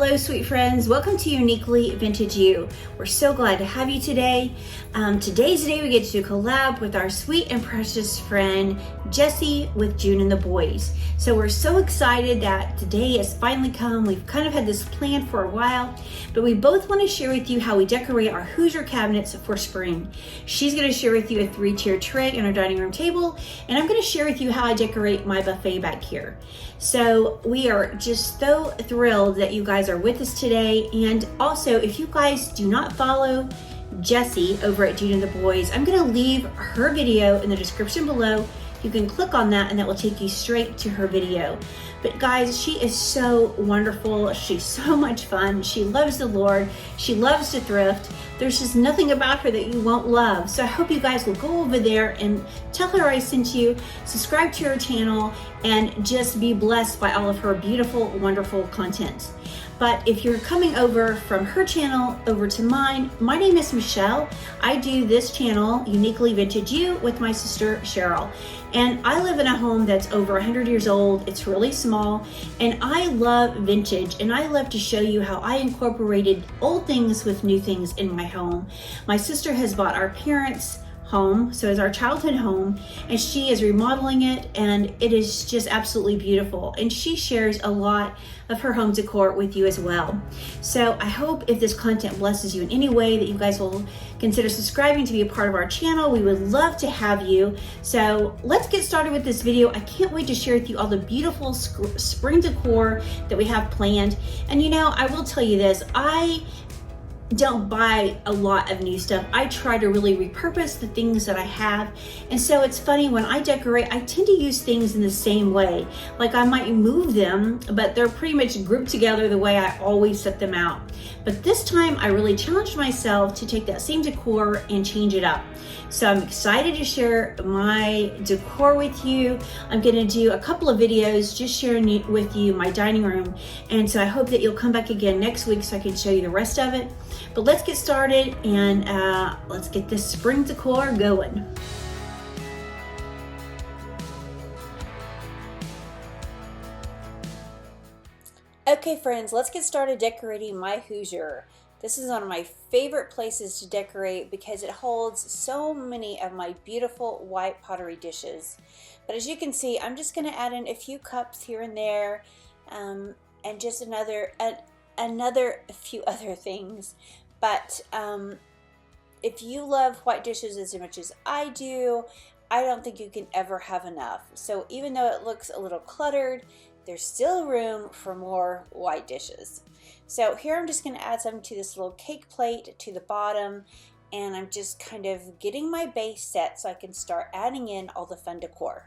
Hello, sweet friends. Welcome to Uniquely Vintage You. We're so glad to have you today. Today's the day we get to collab with our sweet and precious friend, Jessie with June and the Boys. So we're so excited that today has finally come. We've kind of had this planned for a while, but we both want to share with you how we decorate our Hoosier cabinets for spring. She's going to share with you a 3-tier tray in our dining room table, and I'm going to share with you how I decorate my buffet back here. So we are just so thrilled that you guys are with us today. And also, if you guys do not follow Jessie over at June and the Boys, I'm going to leave her video in the description below. You can click on that and that will take you straight to her video. But guys, she is so wonderful. She's so much fun. She loves the Lord. She loves to thrift. There's just nothing about her that you won't love. So I hope you guys will go over there and tell her I sent you, subscribe to her channel, and just be blessed by all of her beautiful, wonderful content. But if you're coming over from her channel over to mine, my name is Michelle. I do this channel, Uniquely Vintage You, with my sister Cheryl. And I live in a home that's over 100 years old. It's really small, and I love vintage, and I love to show you how I incorporated old things with new things in my home. My sister has bought our parents' home, so it's our childhood home, and she is remodeling it, and it is just absolutely beautiful. And she shares a lot of her home decor with you as well. So I hope if this content blesses you in any way that you guys will consider subscribing to be a part of our channel. We would love to have you. So let's get started with this video. I can't wait to share with you all the beautiful spring decor that we have planned. And you know, I will tell you this, I don't buy a lot of new stuff. I try to really repurpose the things that I have. And so it's funny, when I decorate, I tend to use things in the same way. Like I might move them, but they're pretty much grouped together the way I always set them out. But this time I really challenged myself to take that same decor and change it up. So I'm excited to share my decor with you. I'm gonna do a couple of videos just sharing with you my dining room. And so I hope that you'll come back again next week so I can show you the rest of it. But let's get started and let's get this spring decor going. Okay friends, let's get started decorating my Hoosier. This is one of my favorite places to decorate because it holds so many of my beautiful white pottery dishes. But as you can see, I'm just going to add in a few cups here and there, and just another few other things. But if you love white dishes as much as I do, I don't think you can ever have enough. So even though it looks a little cluttered, there's still room for more white dishes. So here I'm just going to add some to this little cake plate to the bottom, and I'm just kind of getting my base set so I can start adding in all the fun decor.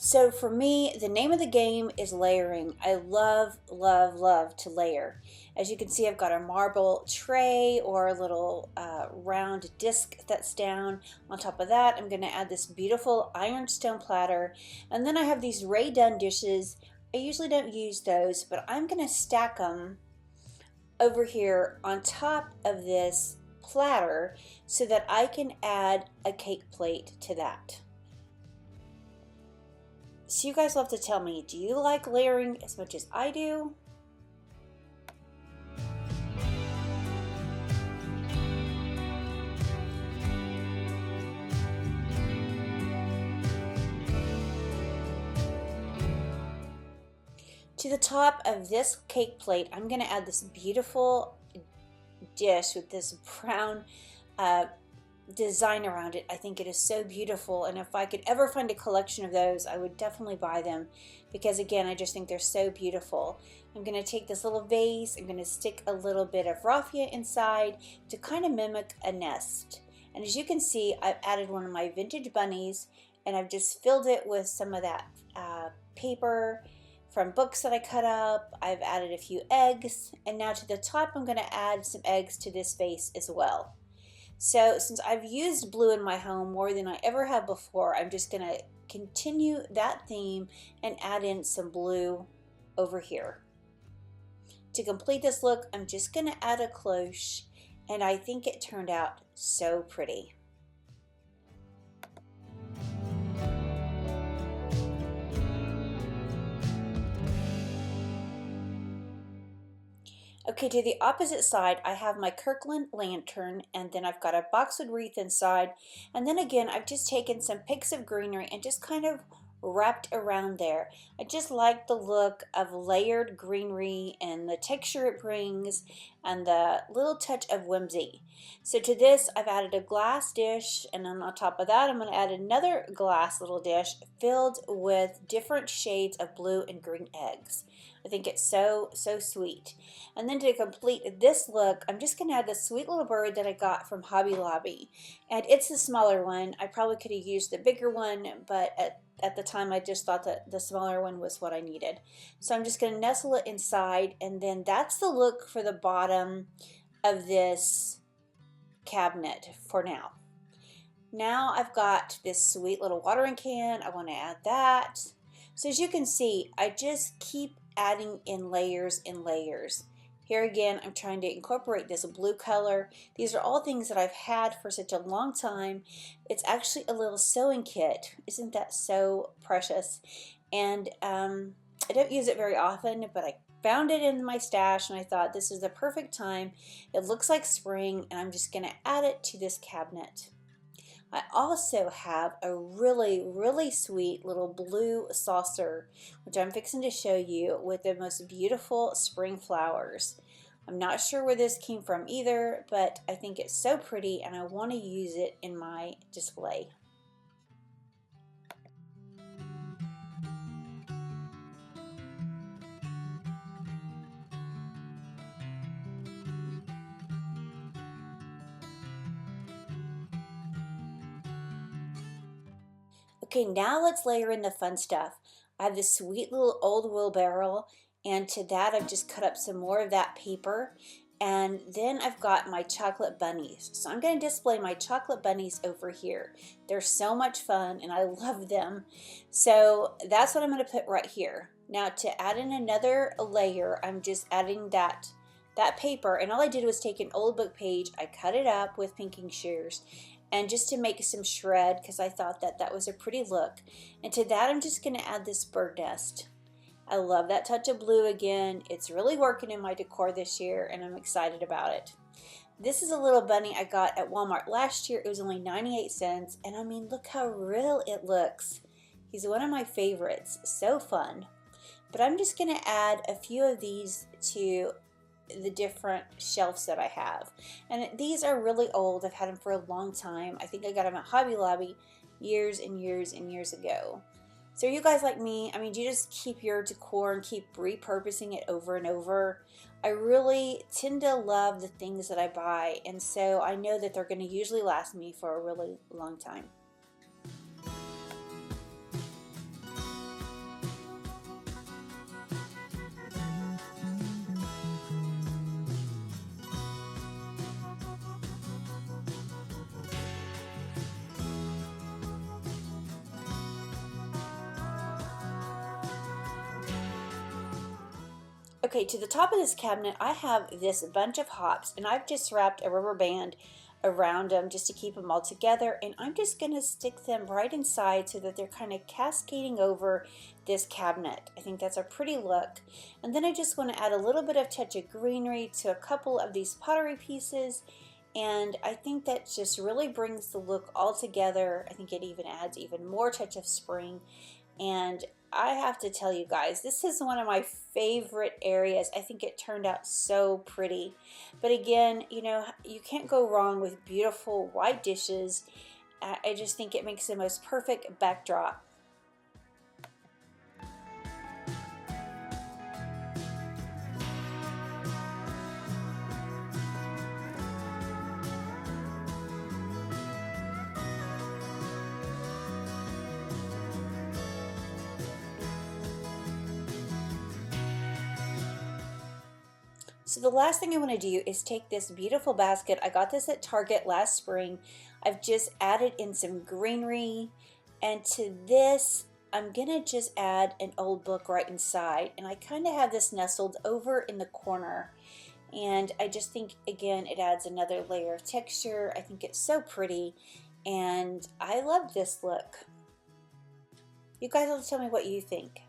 So for me, the name of the game is layering. I love, love, love to layer. As you can see, I've got a marble tray or a little round disc that's down. On top of that, I'm going to add this beautiful ironstone platter. And then I have these Ray Dunn dishes. I usually don't use those, but I'm going to stack them over here on top of this platter so that I can add a cake plate to that. So you guys love to tell me, do you like layering as much as I do? To the top of this cake plate, I'm going to add this beautiful dish with this brown design around it. I think it is so beautiful, and if I could ever find a collection of those, I would definitely buy them because, again, I just think they're so beautiful. I'm going to take this little vase, I'm going to stick a little bit of raffia inside to kind of mimic a nest. And as you can see, I've added one of my vintage bunnies, and I've just filled it with some of that paper from books that I cut up. I've added a few eggs, and now to the top I'm going to add some eggs to this vase as well. So since I've used blue in my home more than I ever have before, I'm just gonna continue that theme and add in some blue over here. To complete this look, I'm just gonna add a cloche, and I think it turned out so pretty. Okay, to the opposite side, I have my Kirkland lantern, and then I've got a boxwood wreath inside, and then again, I've just taken some picks of greenery and just kind of wrapped around there. I just like the look of layered greenery and the texture it brings and the little touch of whimsy. So to this, I've added a glass dish, and then on top of that, I'm going to add another glass little dish filled with different shades of blue and green eggs. I think it's so sweet. And then to complete this look, I'm just going to add the sweet little bird that I got from Hobby Lobby. And it's the smaller one. I probably could have used the bigger one, but at the time I just thought that the smaller one was what I needed. So I'm just going to nestle it inside, and then that's the look for the bottom of this cabinet for now. Now I've got this sweet little watering can. I want to add that. So as you can see, I just keep adding in layers and layers. Here again, I'm trying to incorporate this blue color. These are all things that I've had for such a long time. It's actually a little sewing kit. Isn't that so precious? And I don't use it very often, but I found it in my stash and I thought this is the perfect time. It looks like spring, and I'm just going to add it to this cabinet. I also have a really sweet little blue saucer, which I'm fixing to show you, with the most beautiful spring flowers. I'm not sure where this came from either, but I think it's so pretty and I want to use it in my display. Okay, now let's layer in the fun stuff. I have this sweet little old wheelbarrow, and to that I've just cut up some more of that paper, and then I've got my chocolate bunnies. So I'm going to display my chocolate bunnies over here. They're so much fun and I love them. So that's what I'm going to put right here. Now to add in another layer, I'm just adding that paper, and all I did was take an old book page, I cut it up with pinking shears, and just to make some shred, because I thought that that was a pretty look. And to that I'm just going to add this bird nest. I love that touch of blue again. It's really working in my decor this year and I'm excited about it. This is a little bunny I got at Walmart last year. It was only 98 cents, and I mean, look how real it looks. He's one of my favorites. So fun. But I'm just going to add a few of these to the different shelves that I have, and these are really old. I've had them for a long time. I think I got them at Hobby Lobby years and years and years ago. So are you guys like me? I mean, do you just keep your decor and keep repurposing it over and over? I really tend to love the things that I buy, and so I know that they're going to usually last me for a really long time. Okay, to the top of this cabinet, I have this bunch of hops, and I've just wrapped a rubber band around them just to keep them all together, and I'm just going to stick them right inside so that they're kind of cascading over this cabinet. I think that's a pretty look. And then I just want to add a little bit of touch of greenery to a couple of these pottery pieces, and I think that just really brings the look all together. I think it even adds even more touch of spring. And I have to tell you guys, this is one of my favorite areas. I think it turned out so pretty. But again, you know, you can't go wrong with beautiful white dishes. I just think it makes the most perfect backdrop. So the last thing I want to do is take this beautiful basket. I got this at Target last spring. I've just added in some greenery, and to this I'm gonna just add an old book right inside, and I kind of have this nestled over in the corner, and I just think again it adds another layer of texture. I think it's so pretty and I love this look. You guys will tell me what you think.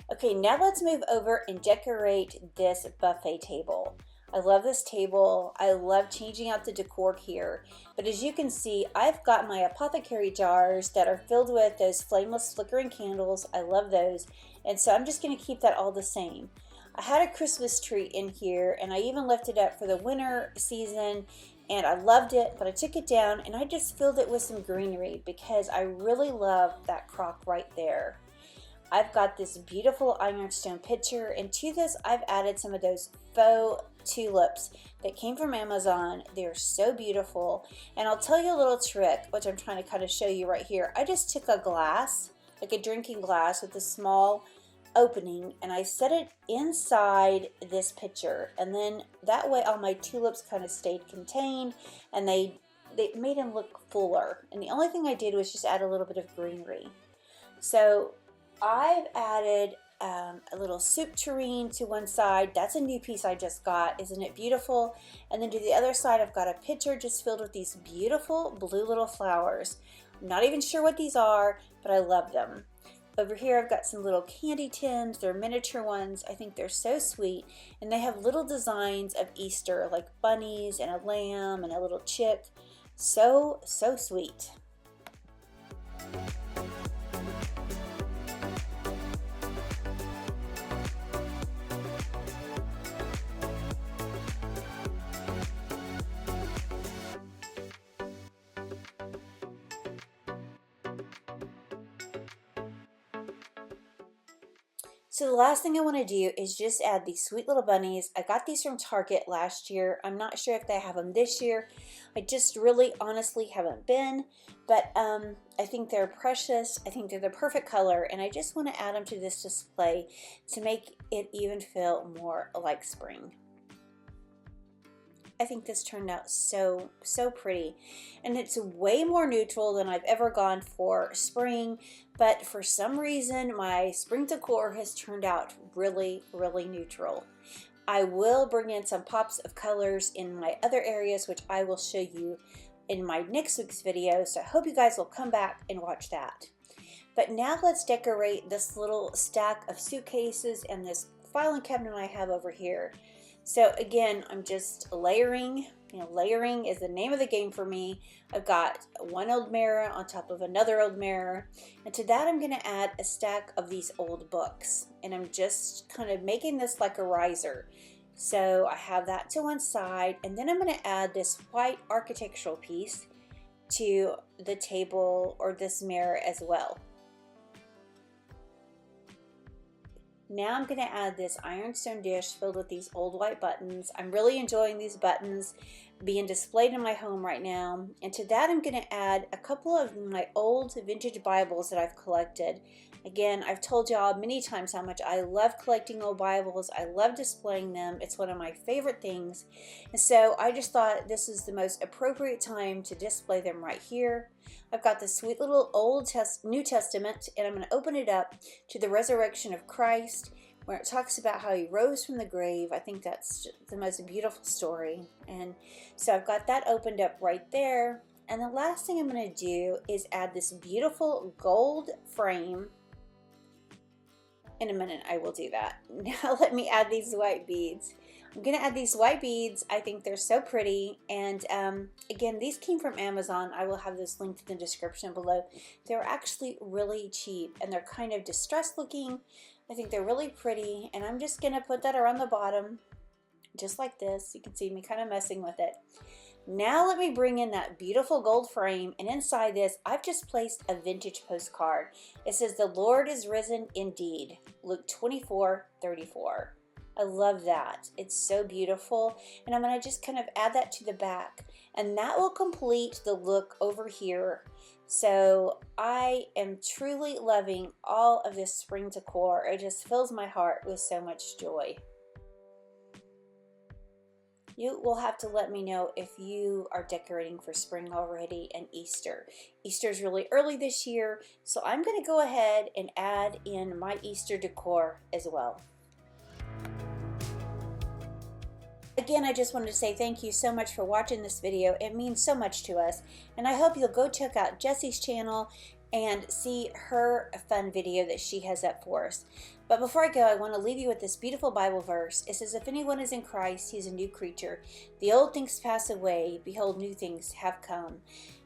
Okay, now let's move over and decorate this buffet table. I love this table. I love changing out the decor here. But as you can see, I've got my apothecary jars that are filled with those flameless flickering candles. I love those. And so I'm just going to keep that all the same. I had a Christmas tree in here, and I even left it up for the winter season, and I loved it, but I took it down and I just filled it with some greenery because I really love that crock right there. I've got this beautiful ironstone pitcher, and to this I've added some of those faux tulips that came from Amazon. They're so beautiful, and I'll tell you a little trick which I'm trying to kind of show you right here. I just took a glass, like a drinking glass with a small opening, and I set it inside this pitcher, and then that way all my tulips kind of stayed contained, and they made them look fuller. And the only thing I did was just add a little bit of greenery. So I've added a little soup tureen to one side. That's a new piece I just got. Isn't it beautiful? And then to the other side, I've got a pitcher just filled with these beautiful blue little flowers. I'm not even sure what these are, but I love them. Over here, I've got some little candy tins. They're miniature ones. I think they're so sweet. And they have little designs of Easter, like bunnies and a lamb and a little chick. So, so sweet. So the last thing I want to do is just add these sweet little bunnies. I got these from Target last year. I'm not sure if they have them this year. I just really honestly haven't been, but I think they're precious. I think they're the perfect color, and I just want to add them to this display to make it even feel more like spring. I think this turned out so pretty, and it's way more neutral than I've ever gone for spring, but for some reason my spring decor has turned out really neutral. I will bring in some pops of colors in my other areas, which I will show you in my next week's video, so I hope you guys will come back and watch that. But now let's decorate this little stack of suitcases and this filing cabinet I have over here. So again, I'm just layering. You know, layering is the name of the game for me. I've got one old mirror on top of another old mirror, and to that I'm going to add a stack of these old books, and I'm just kind of making this like a riser. So I have that to one side, and then I'm going to add this white architectural piece to the table or this mirror as well. Now I'm going to add this ironstone dish filled with these old white buttons. I'm really enjoying these buttons being displayed in my home right now. And to that I'm going to add a couple of my old vintage Bibles that I've collected. Again, I've told y'all many times how much I love collecting old Bibles. I love displaying them. It's one of my favorite things. And so I just thought this is the most appropriate time to display them right here. I've got this sweet little New Testament, and I'm going to open it up to the resurrection of Christ, where it talks about how he rose from the grave. I think that's the most beautiful story. And so I've got that opened up right there. And the last thing I'm going to do is add this beautiful gold frame In a minute, I will do that. Now let me add these white beads. I'm gonna add these white beads. I think they're so pretty. And again, these came from Amazon. I will have this linked in the description below. They're actually really cheap and they're kind of distressed looking. I think they're really pretty. And I'm just gonna put that around the bottom, just like this. You can see me kind of messing with it. Now let me bring in that beautiful gold frame, and inside this I've just placed a vintage postcard. It says, "The Lord is risen indeed." Luke 24:34. I love that. It's so beautiful, and I'm going to just kind of add that to the back, and that will complete the look over here. So I am truly loving all of this spring decor. It just fills my heart with so much joy. You will have to let me know if you are decorating for spring already and Easter. Easter is really early this year, so I'm going to go ahead and add in my Easter decor as well. Again, I just wanted to say thank you so much for watching this video. It means so much to us, and I hope you'll go check out Jessie's channel and see her fun video that she has up for us. But before I go, I want to leave you with this beautiful Bible verse. It says, "If anyone is in Christ, he's a new creature. The old things pass away. Behold, new things have come."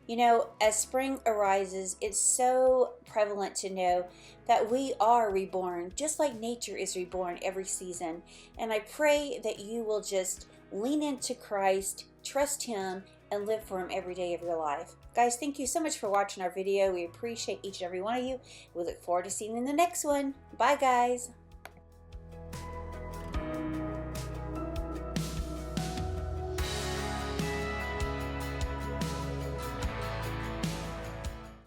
You know, as spring arises, it's so prevalent to know that we are reborn, just like nature is reborn every season. And I pray that you will just lean into Christ, trust Him, and live for Him every day of your life. Guys, thank you so much for watching our video. We appreciate each and every one of you. We look forward to seeing you in the next one. Bye, guys.